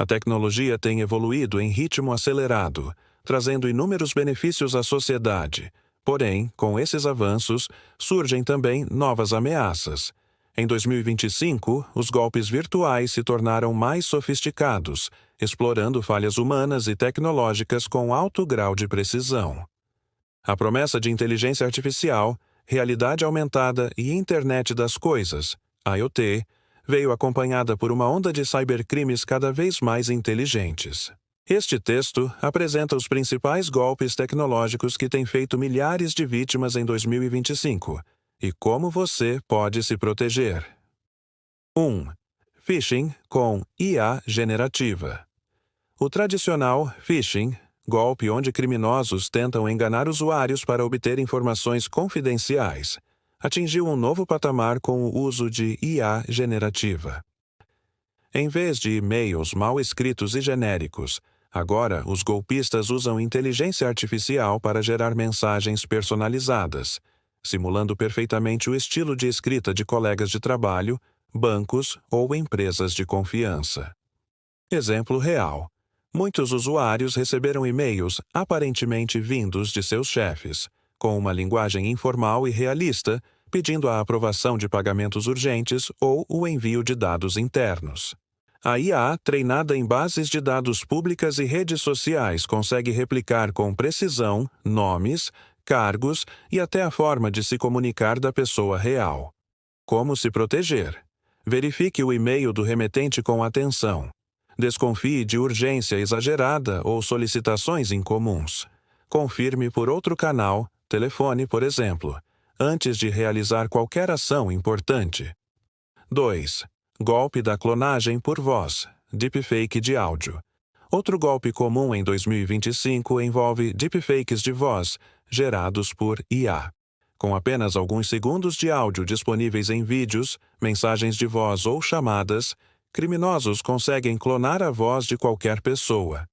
A tecnologia tem evoluído em ritmo acelerado, trazendo inúmeros benefícios à sociedade. Porém, com esses avanços, surgem também novas ameaças. Em 2025, os golpes virtuais se tornaram mais sofisticados, explorando falhas humanas e tecnológicas com alto grau de precisão. A promessa de inteligência artificial, realidade aumentada e Internet das Coisas, IoT, veio acompanhada por uma onda de cybercrimes cada vez mais inteligentes. Este texto apresenta os principais golpes tecnológicos que têm feito milhares de vítimas em 2025 e como você pode se proteger. 1. Phishing com IA generativa. O tradicional phishing, golpe onde criminosos tentam enganar usuários para obter informações confidenciais, atingiu um novo patamar com o uso de IA generativa. Em vez de e-mails mal escritos e genéricos, agora os golpistas usam inteligência artificial para gerar mensagens personalizadas, simulando perfeitamente o estilo de escrita de colegas de trabalho, bancos ou empresas de confiança. Exemplo real. Muitos usuários receberam e-mails aparentemente vindos de seus chefes, com uma linguagem informal e realista, pedindo a aprovação de pagamentos urgentes ou o envio de dados internos. A IA, treinada em bases de dados públicas e redes sociais, consegue replicar com precisão nomes, cargos e até a forma de se comunicar da pessoa real. Como se proteger? Verifique o e-mail do remetente com atenção. Desconfie de urgência exagerada ou solicitações incomuns. Confirme por outro canal, telefone, por exemplo, antes de realizar qualquer ação importante. 2. Golpe da clonagem por voz, deepfake de áudio. Outro golpe comum em 2025 envolve deepfakes de voz, gerados por IA. Com apenas alguns segundos de áudio disponíveis em vídeos, mensagens de voz ou chamadas, criminosos conseguem clonar a voz de qualquer pessoa.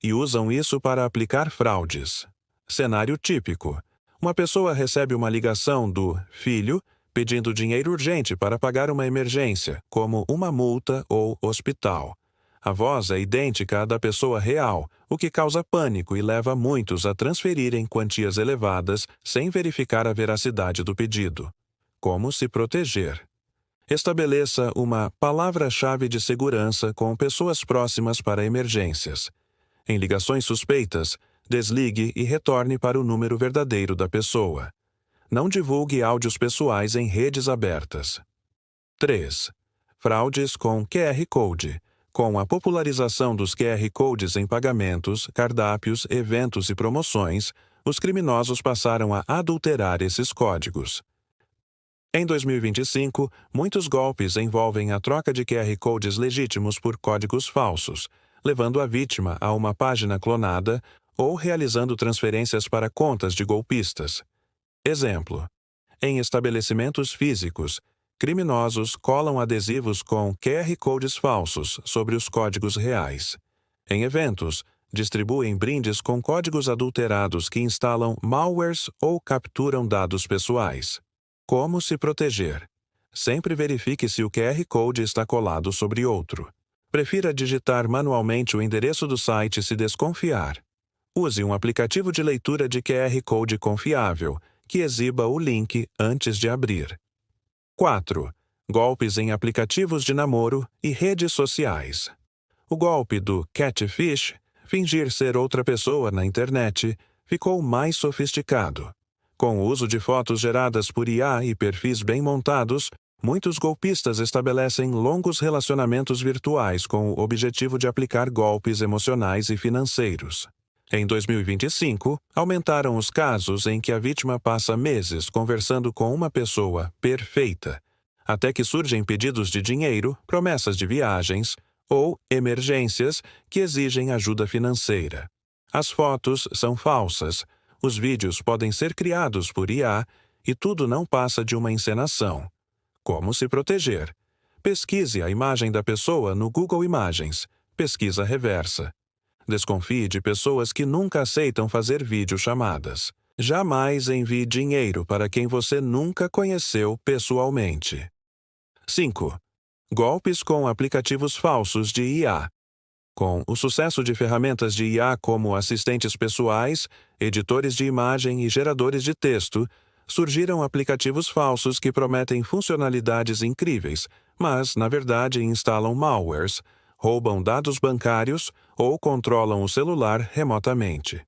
E usam isso para aplicar fraudes. Cenário típico. Uma pessoa recebe uma ligação do filho pedindo dinheiro urgente para pagar uma emergência, como uma multa ou hospital. A voz é idêntica à da pessoa real, o que causa pânico e leva muitos a transferirem quantias elevadas sem verificar a veracidade do pedido. Como se proteger? Estabeleça uma palavra-chave de segurança com pessoas próximas para emergências. Em ligações suspeitas, desligue e retorne para o número verdadeiro da pessoa. Não divulgue áudios pessoais em redes abertas. 3. Fraudes com QR Code. Com a popularização dos QR Codes em pagamentos, cardápios, eventos e promoções, os criminosos passaram a adulterar esses códigos. Em 2025, muitos golpes envolvem a troca de QR Codes legítimos por códigos falsos, levando a vítima a uma página clonada ou realizando transferências para contas de golpistas. Exemplo. Em estabelecimentos físicos, criminosos colam adesivos com QR Codes falsos sobre os códigos reais. Em eventos, distribuem brindes com códigos adulterados que instalam malwares ou capturam dados pessoais. Como se proteger? Sempre verifique se o QR Code está colado sobre outro. Prefira digitar manualmente o endereço do site se desconfiar. Use um aplicativo de leitura de QR Code confiável, que exiba o link antes de abrir. 4. Golpes em aplicativos de namoro e redes sociais. O golpe do catfish, fingir ser outra pessoa na internet, ficou mais sofisticado. Com o uso de fotos geradas por IA e perfis bem montados, muitos golpistas estabelecem longos relacionamentos virtuais com o objetivo de aplicar golpes emocionais e financeiros. Em 2025, aumentaram os casos em que a vítima passa meses conversando com uma pessoa perfeita, até que surgem pedidos de dinheiro, promessas de viagens ou emergências que exigem ajuda financeira. As fotos são falsas, os vídeos podem ser criados por IA e tudo não passa de uma encenação. Como se proteger? Pesquise a imagem da pessoa no Google Imagens, pesquisa reversa. Desconfie de pessoas que nunca aceitam fazer videochamadas. Jamais envie dinheiro para quem você nunca conheceu pessoalmente. 5. Golpes com aplicativos falsos de IA. Com o sucesso de ferramentas de IA como assistentes pessoais, editores de imagem e geradores de texto, surgiram aplicativos falsos que prometem funcionalidades incríveis, mas, na verdade, instalam malwares, roubam dados bancários ou controlam o celular remotamente.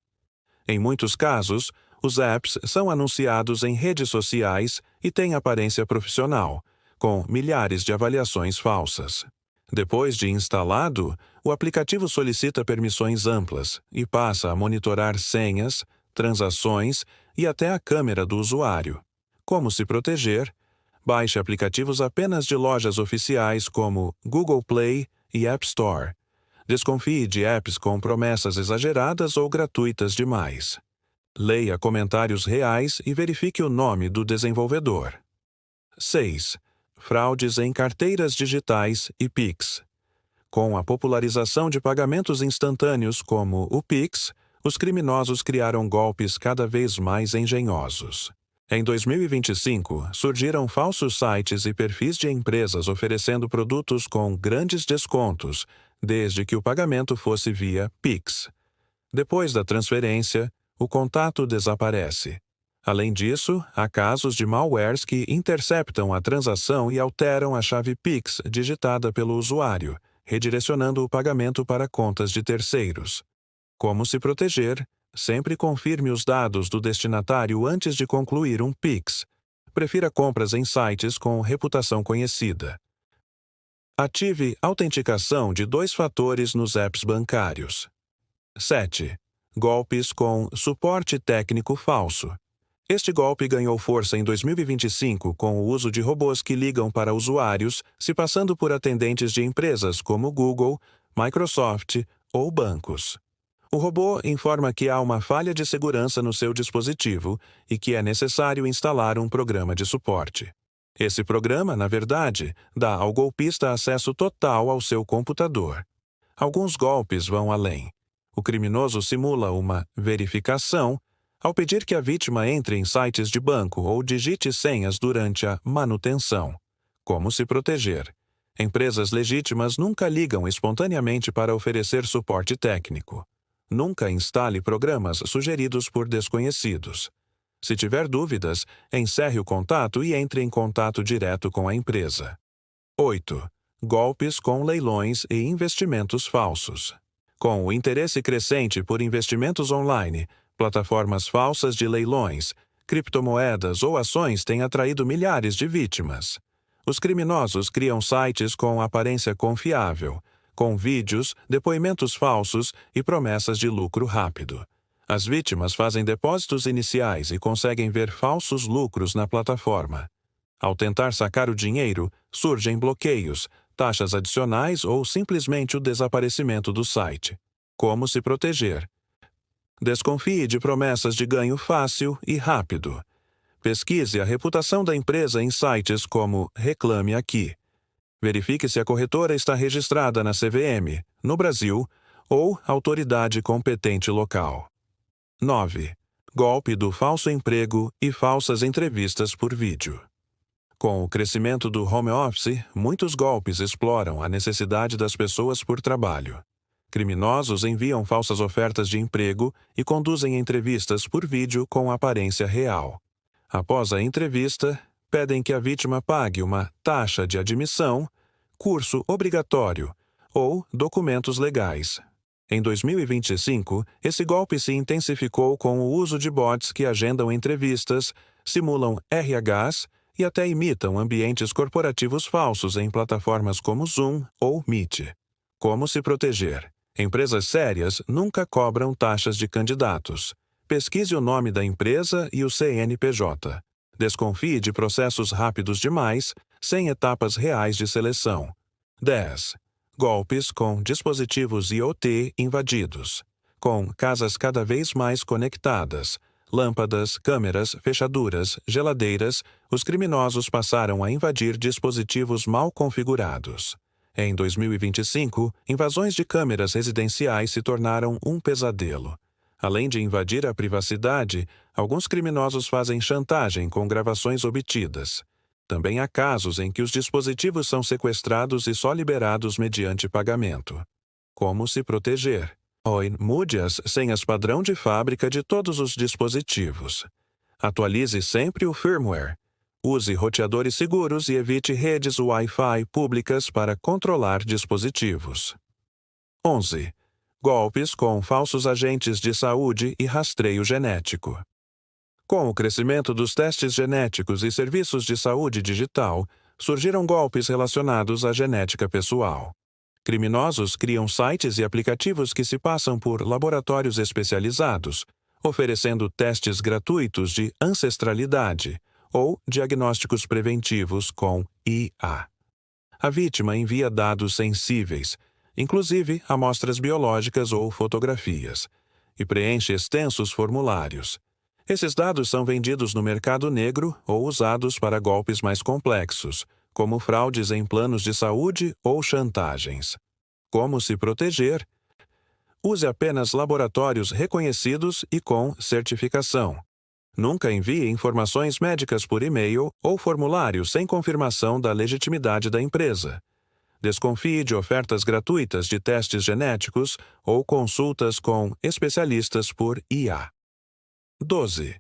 Em muitos casos, os apps são anunciados em redes sociais e têm aparência profissional, com milhares de avaliações falsas. Depois de instalado, o aplicativo solicita permissões amplas e passa a monitorar senhas, transações e até a câmera do usuário. Como se proteger? Baixe aplicativos apenas de lojas oficiais como Google Play e App Store. Desconfie de apps com promessas exageradas ou gratuitas demais. Leia comentários reais e verifique o nome do desenvolvedor. 6. Fraudes em carteiras digitais e Pix. Com a popularização de pagamentos instantâneos como o Pix, os criminosos criaram golpes cada vez mais engenhosos. Em 2025, surgiram falsos sites e perfis de empresas oferecendo produtos com grandes descontos, desde que o pagamento fosse via Pix. Depois da transferência, o contato desaparece. Além disso, há casos de malwares que interceptam a transação e alteram a chave Pix digitada pelo usuário, redirecionando o pagamento para contas de terceiros. Como se proteger? Sempre confirme os dados do destinatário antes de concluir um Pix. Prefira compras em sites com reputação conhecida. Ative autenticação de 2 fatores nos apps bancários. 7. Golpes com suporte técnico falso. Este golpe ganhou força em 2025 com o uso de robôs que ligam para usuários, se passando por atendentes de empresas como Google, Microsoft ou bancos. O robô informa que há uma falha de segurança no seu dispositivo e que é necessário instalar um programa de suporte. Esse programa, na verdade, dá ao golpista acesso total ao seu computador. Alguns golpes vão além. O criminoso simula uma verificação ao pedir que a vítima entre em sites de banco ou digite senhas durante a manutenção. Como se proteger? Empresas legítimas nunca ligam espontaneamente para oferecer suporte técnico. Nunca instale programas sugeridos por desconhecidos. Se tiver dúvidas, encerre o contato e entre em contato direto com a empresa. 8. Golpes com leilões e investimentos falsos. Com o interesse crescente por investimentos online, plataformas falsas de leilões, criptomoedas ou ações têm atraído milhares de vítimas. Os criminosos criam sites com aparência confiável, com vídeos, depoimentos falsos e promessas de lucro rápido. As vítimas fazem depósitos iniciais e conseguem ver falsos lucros na plataforma. Ao tentar sacar o dinheiro, surgem bloqueios, taxas adicionais ou simplesmente o desaparecimento do site. Como se proteger? Desconfie de promessas de ganho fácil e rápido. Pesquise a reputação da empresa em sites como Reclame Aqui. Verifique se a corretora está registrada na CVM, no Brasil, ou autoridade competente local. 9. Golpe do falso emprego e falsas entrevistas por vídeo. Com o crescimento do home office, muitos golpes exploram a necessidade das pessoas por trabalho. Criminosos enviam falsas ofertas de emprego e conduzem entrevistas por vídeo com aparência real. Após a entrevista, pedem que a vítima pague uma taxa de admissão, curso obrigatório ou documentos legais. Em 2025, esse golpe se intensificou com o uso de bots que agendam entrevistas, simulam RHs e até imitam ambientes corporativos falsos em plataformas como Zoom ou Meet. Como se proteger? Empresas sérias nunca cobram taxas de candidatos. Pesquise o nome da empresa e o CNPJ. Desconfie de processos rápidos demais, sem etapas reais de seleção. 10. Golpes com dispositivos IoT invadidos. Com casas cada vez mais conectadas, lâmpadas, câmeras, fechaduras, geladeiras, os criminosos passaram a invadir dispositivos mal configurados. Em 2025, invasões de câmeras residenciais se tornaram um pesadelo. Além de invadir a privacidade, alguns criminosos fazem chantagem com gravações obtidas. Também há casos em que os dispositivos são sequestrados e só liberados mediante pagamento. Como se proteger. Mude as senhas padrão de fábrica de todos os dispositivos. Atualize sempre o firmware. Use roteadores seguros e evite redes Wi-Fi públicas para controlar dispositivos. 11. Golpes com falsos agentes de saúde e rastreio genético. Com o crescimento dos testes genéticos e serviços de saúde digital, surgiram golpes relacionados à genética pessoal. Criminosos criam sites e aplicativos que se passam por laboratórios especializados, oferecendo testes gratuitos de ancestralidade ou diagnósticos preventivos com IA. A vítima envia dados sensíveis, inclusive amostras biológicas ou fotografias, e preenche extensos formulários. Esses dados são vendidos no mercado negro ou usados para golpes mais complexos, como fraudes em planos de saúde ou chantagens. Como se proteger? Use apenas laboratórios reconhecidos e com certificação. Nunca envie informações médicas por e-mail ou formulário sem confirmação da legitimidade da empresa. Desconfie de ofertas gratuitas de testes genéticos ou consultas com especialistas por IA. 12.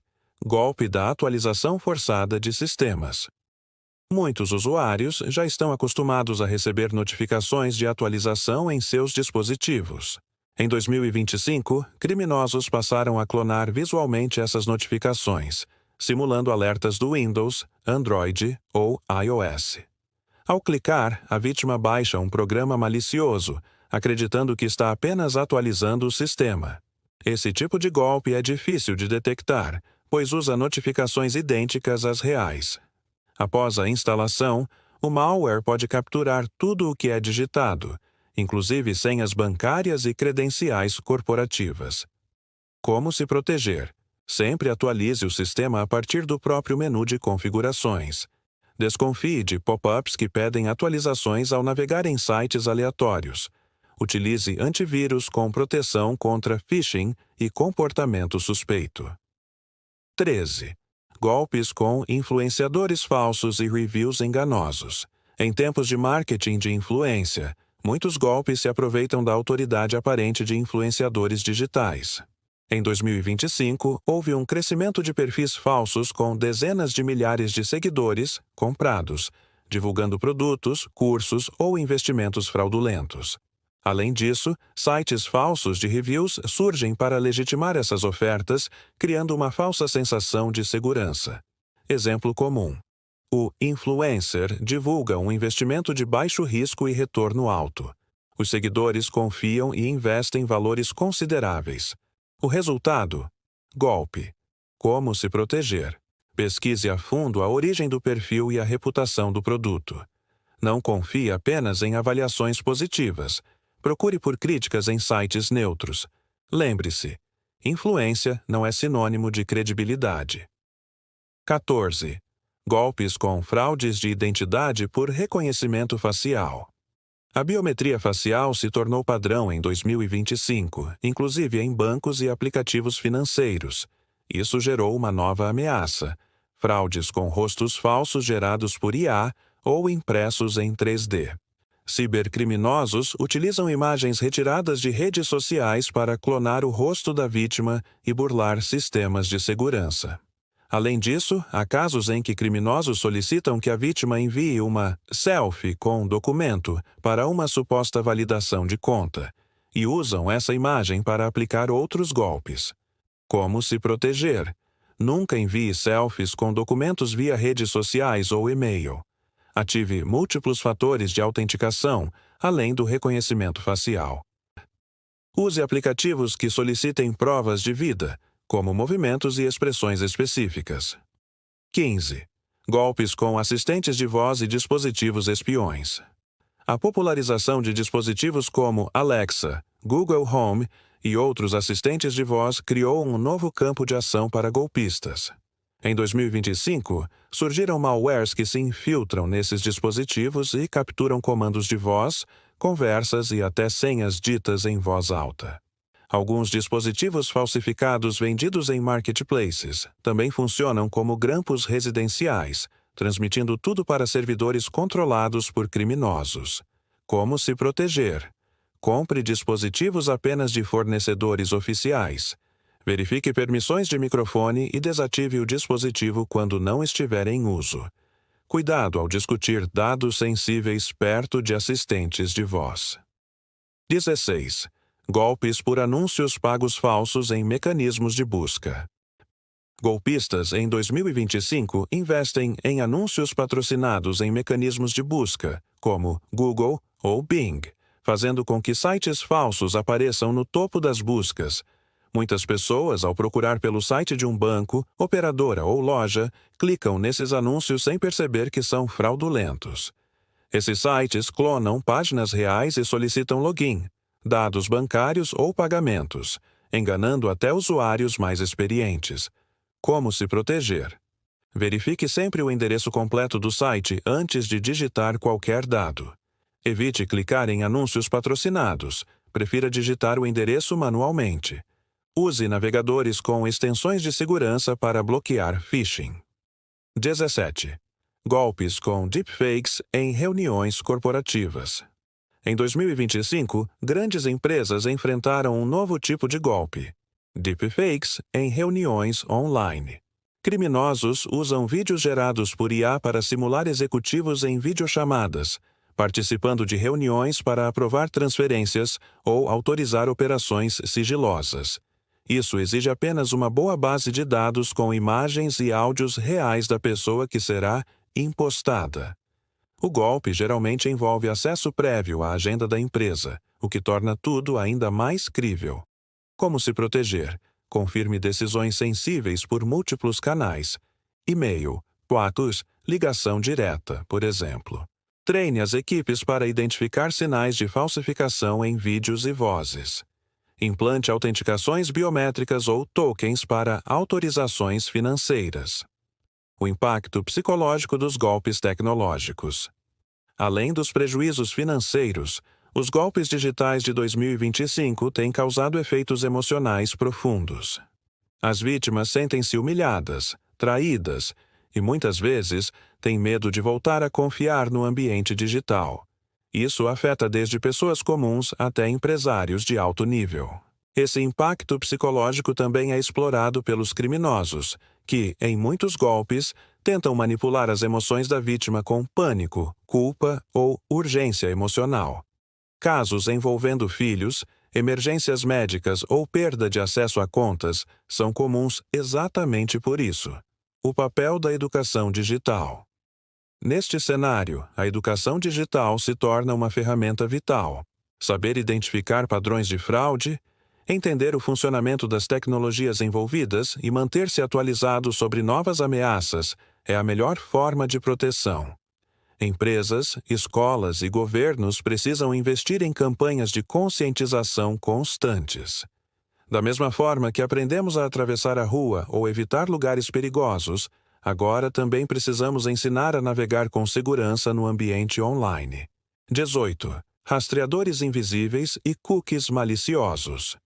Golpe da atualização forçada de sistemas. Muitos usuários já estão acostumados a receber notificações de atualização em seus dispositivos. Em 2025, criminosos passaram a clonar visualmente essas notificações, simulando alertas do Windows, Android ou iOS. Ao clicar, a vítima baixa um programa malicioso, acreditando que está apenas atualizando o sistema. Esse tipo de golpe é difícil de detectar, pois usa notificações idênticas às reais. Após a instalação, o malware pode capturar tudo o que é digitado, inclusive senhas bancárias e credenciais corporativas. Como se proteger? Sempre atualize o sistema a partir do próprio menu de configurações. Desconfie de pop-ups que pedem atualizações ao navegar em sites aleatórios. Utilize antivírus com proteção contra phishing e comportamento suspeito. 13. Golpes com influenciadores falsos e reviews enganosos. Em tempos de marketing de influência, muitos golpes se aproveitam da autoridade aparente de influenciadores digitais. Em 2025, houve um crescimento de perfis falsos com dezenas de milhares de seguidores comprados, divulgando produtos, cursos ou investimentos fraudulentos. Além disso, sites falsos de reviews surgem para legitimar essas ofertas, criando uma falsa sensação de segurança. Exemplo comum. O influencer divulga um investimento de baixo risco e retorno alto. Os seguidores confiam e investem valores consideráveis. O resultado? Golpe. Como se proteger? Pesquise a fundo a origem do perfil e a reputação do produto. Não confie apenas em avaliações positivas. Procure por críticas em sites neutros. Lembre-se, influência não é sinônimo de credibilidade. 14. Golpes com fraudes de identidade por reconhecimento facial. A biometria facial se tornou padrão em 2025, inclusive em bancos e aplicativos financeiros. Isso gerou uma nova ameaça: fraudes com rostos falsos gerados por IA ou impressos em 3D. Cibercriminosos utilizam imagens retiradas de redes sociais para clonar o rosto da vítima e burlar sistemas de segurança. Além disso, há casos em que criminosos solicitam que a vítima envie uma selfie com documento para uma suposta validação de conta, e usam essa imagem para aplicar outros golpes. Como se proteger? Nunca envie selfies com documentos via redes sociais ou e-mail. Ative múltiplos fatores de autenticação, além do reconhecimento facial. Use aplicativos que solicitem provas de vida, como movimentos e expressões específicas. 15. Golpes com assistentes de voz e dispositivos espiões. A popularização de dispositivos como Alexa, Google Home e outros assistentes de voz criou um novo campo de ação para golpistas. Em 2025, surgiram malwares que se infiltram nesses dispositivos e capturam comandos de voz, conversas e até senhas ditas em voz alta. Alguns dispositivos falsificados vendidos em marketplaces também funcionam como grampos residenciais, transmitindo tudo para servidores controlados por criminosos. Como se proteger? compre dispositivos apenas de fornecedores oficiais. Verifique permissões de microfone e desative o dispositivo quando não estiver em uso. Cuidado ao discutir dados sensíveis perto de assistentes de voz. 16. Golpes por anúncios pagos falsos em mecanismos de busca. Golpistas em 2025 investem em anúncios patrocinados em mecanismos de busca, como Google ou Bing, fazendo com que sites falsos apareçam no topo das buscas. Muitas pessoas, ao procurar pelo site de um banco, operadora ou loja, clicam nesses anúncios sem perceber que são fraudulentos. Esses sites clonam páginas reais e solicitam login, dados bancários ou pagamentos, enganando até usuários mais experientes. Como se proteger? Verifique sempre o endereço completo do site antes de digitar qualquer dado. Evite clicar em anúncios patrocinados. Prefira digitar o endereço manualmente. Use navegadores com extensões de segurança para bloquear phishing. 17. Golpes com deepfakes em reuniões corporativas. Em 2025, grandes empresas enfrentaram um novo tipo de golpe: deepfakes em reuniões online. Criminosos usam vídeos gerados por IA para simular executivos em videochamadas, participando de reuniões para aprovar transferências ou autorizar operações sigilosas. Isso exige apenas uma boa base de dados com imagens e áudios reais da pessoa que será impostada. O golpe geralmente envolve acesso prévio à agenda da empresa, o que torna tudo ainda mais crível. Como se proteger? Confirme decisões sensíveis por múltiplos canais: e-mail, boatos, ligação direta, por exemplo. Treine as equipes para identificar sinais de falsificação em vídeos e vozes. Implante autenticações biométricas ou tokens para autorizações financeiras. O impacto psicológico dos golpes tecnológicos. Além dos prejuízos financeiros, os golpes digitais de 2025 têm causado efeitos emocionais profundos. As vítimas sentem-se humilhadas, traídas e, muitas vezes, têm medo de voltar a confiar no ambiente digital. Isso afeta desde pessoas comuns até empresários de alto nível. Esse impacto psicológico também é explorado pelos criminosos, que, em muitos golpes, tentam manipular as emoções da vítima com pânico, culpa ou urgência emocional. Casos envolvendo filhos, emergências médicas ou perda de acesso a contas são comuns exatamente por isso. O papel da educação digital. Neste cenário, a educação digital se torna uma ferramenta vital. Saber identificar padrões de fraude, entender o funcionamento das tecnologias envolvidas e manter-se atualizado sobre novas ameaças é a melhor forma de proteção. Empresas, escolas e governos precisam investir em campanhas de conscientização constantes. Da mesma forma que aprendemos a atravessar a rua ou evitar lugares perigosos, agora também precisamos ensinar a navegar com segurança no ambiente online. 18. Rastreadores invisíveis e cookies maliciosos.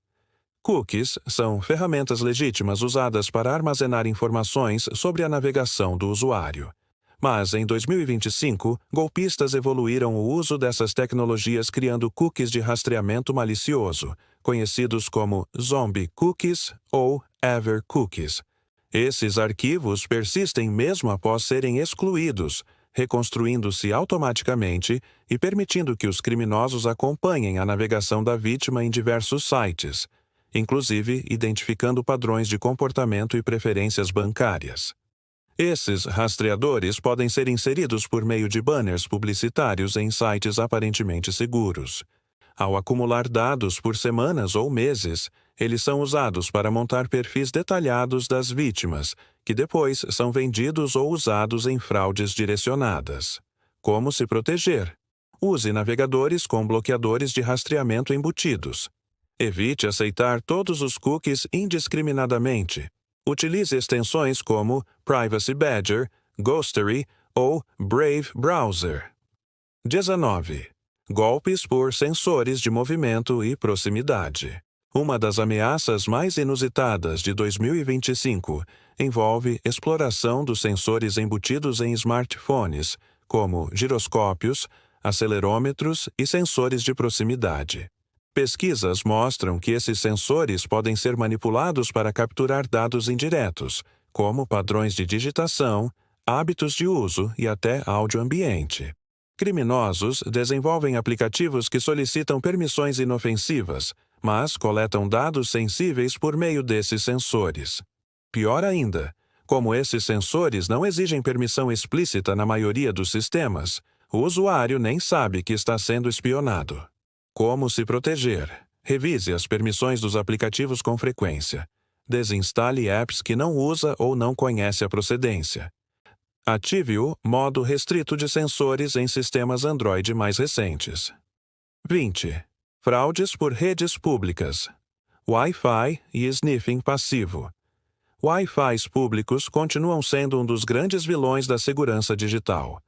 Cookies são ferramentas legítimas usadas para armazenar informações sobre a navegação do usuário. Mas, em 2025, golpistas evoluíram o uso dessas tecnologias criando cookies de rastreamento malicioso, conhecidos como zombie cookies ou ever cookies. Esses arquivos persistem mesmo após serem excluídos, reconstruindo-se automaticamente e permitindo que os criminosos acompanhem a navegação da vítima em diversos sites, inclusive identificando padrões de comportamento e preferências bancárias. Esses rastreadores podem ser inseridos por meio de banners publicitários em sites aparentemente seguros. Ao acumular dados por semanas ou meses, eles são usados para montar perfis detalhados das vítimas, que depois são vendidos ou usados em fraudes direcionadas. Como se proteger? Use navegadores com bloqueadores de rastreamento embutidos. Evite aceitar todos os cookies indiscriminadamente. Utilize extensões como Privacy Badger, Ghostery ou Brave Browser. 19. Golpes por sensores de movimento e proximidade. Uma das ameaças mais inusitadas de 2025 envolve exploração dos sensores embutidos em smartphones, como giroscópios, acelerômetros e sensores de proximidade. Pesquisas mostram que esses sensores podem ser manipulados para capturar dados indiretos, como padrões de digitação, hábitos de uso e até áudio ambiente. Criminosos desenvolvem aplicativos que solicitam permissões inofensivas, mas coletam dados sensíveis por meio desses sensores. Pior ainda, como esses sensores não exigem permissão explícita na maioria dos sistemas, o usuário nem sabe que está sendo espionado. Como se proteger? Revise as permissões dos aplicativos com frequência. Desinstale apps que não usa ou não conhece a procedência. Ative o modo restrito de sensores em sistemas Android mais recentes. 20. Fraudes por redes públicas. Wi-Fi e sniffing passivo. Wi-Fis públicos continuam sendo um dos grandes vilões da segurança digital.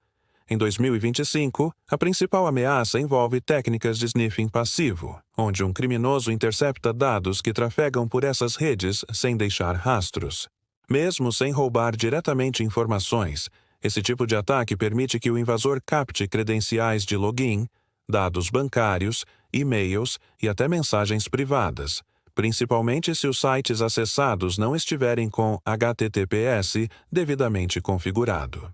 Em 2025, a principal ameaça envolve técnicas de sniffing passivo, onde um criminoso intercepta dados que trafegam por essas redes sem deixar rastros. Mesmo sem roubar diretamente informações, esse tipo de ataque permite que o invasor capte credenciais de login, dados bancários, e-mails e até mensagens privadas, principalmente se os sites acessados não estiverem com HTTPS devidamente configurado.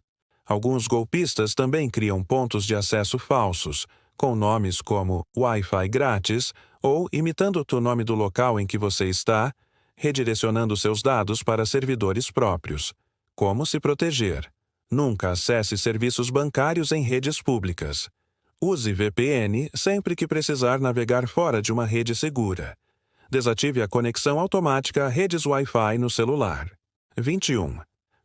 Alguns golpistas também criam pontos de acesso falsos, com nomes como Wi-Fi grátis ou imitando o nome do local em que você está, redirecionando seus dados para servidores próprios. Como se proteger? Nunca acesse serviços bancários em redes públicas. Use VPN sempre que precisar navegar fora de uma rede segura. Desative a conexão automática a redes Wi-Fi no celular. 21.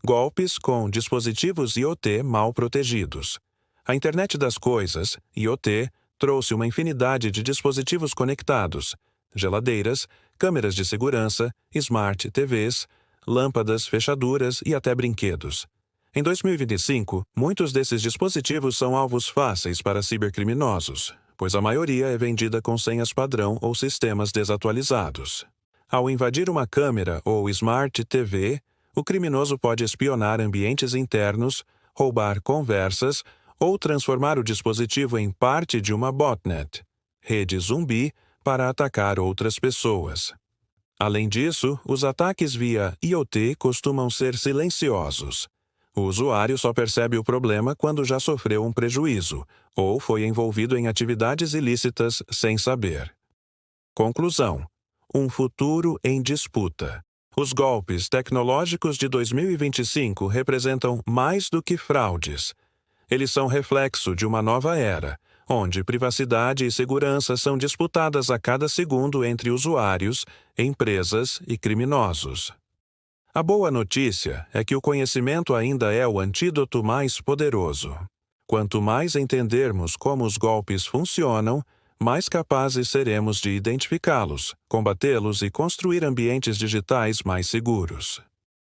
Golpes com dispositivos IoT mal protegidos. A Internet das Coisas, IoT, trouxe uma infinidade de dispositivos conectados, geladeiras, câmeras de segurança, smart TVs, lâmpadas, fechaduras e até brinquedos. Em 2025, muitos desses dispositivos são alvos fáceis para cibercriminosos, pois a maioria é vendida com senhas padrão ou sistemas desatualizados. Ao invadir uma câmera ou smart TV, o criminoso pode espionar ambientes internos, roubar conversas ou transformar o dispositivo em parte de uma botnet, rede zumbi, para atacar outras pessoas. Além disso, os ataques via IoT costumam ser silenciosos. O usuário só percebe o problema quando já sofreu um prejuízo ou foi envolvido em atividades ilícitas sem saber. Conclusão: um futuro em disputa. Os golpes tecnológicos de 2025 representam mais do que fraudes. Eles são reflexo de uma nova era, onde privacidade e segurança são disputadas a cada segundo entre usuários, empresas e criminosos. A boa notícia é que o conhecimento ainda é o antídoto mais poderoso. Quanto mais entendermos como os golpes funcionam, mais capazes seremos de identificá-los, combatê-los e construir ambientes digitais mais seguros.